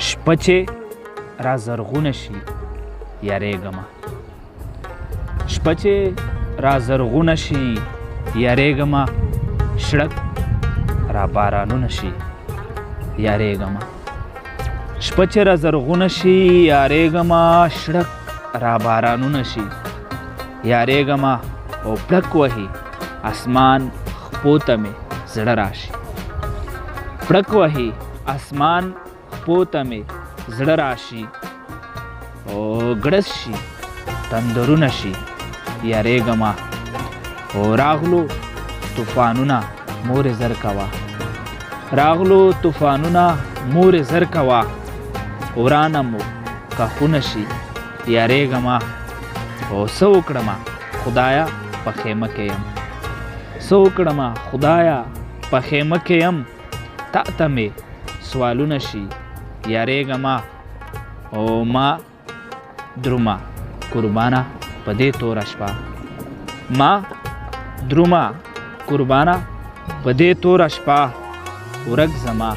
شپه چې را زرغونه شي یاریږمه شپه چې را زرغونه شي یاریږمه شړک را بارانونه شي یاریږمه شپه چې را زرغونه شي یاریږمه شړک را بارانونه شي یاریږمه او پړک وهي اسمان خپو ته مې زړه راشي پړک وهي اسمان خپو ته مې زړه راشي او ګړس شي تندرونه شي یاریږمه او راغلو طوفانونه مورې زر کوه راغلو طوفانونه مورې زر کوه ورانه مو کښونه شي یاریږمه او څه وکړمه خدایه په خیمه کې یم څه وکړمه خدایه په خیمه کې یم تا ته مې سوالونه شي یاریږمه او ما درومه قربانه په دې توره شپه ما درومه قربانه په دې توره شپه ورک زما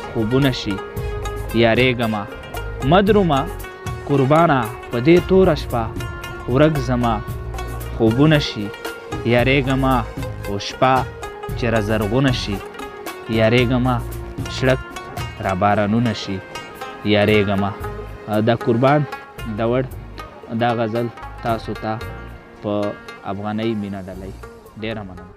خوبونه شي یاریږمه مه درومه قربانه په دې توره شپه ورک زما خوبونه شي یاریږمه او شپه چې را زرغونه شي یاریږمه شړک را بارانونه شي یاریږمه دا قربان دوړ دا غزل تاسو ته په افغانۍ مینه ډالۍ ډیره مننه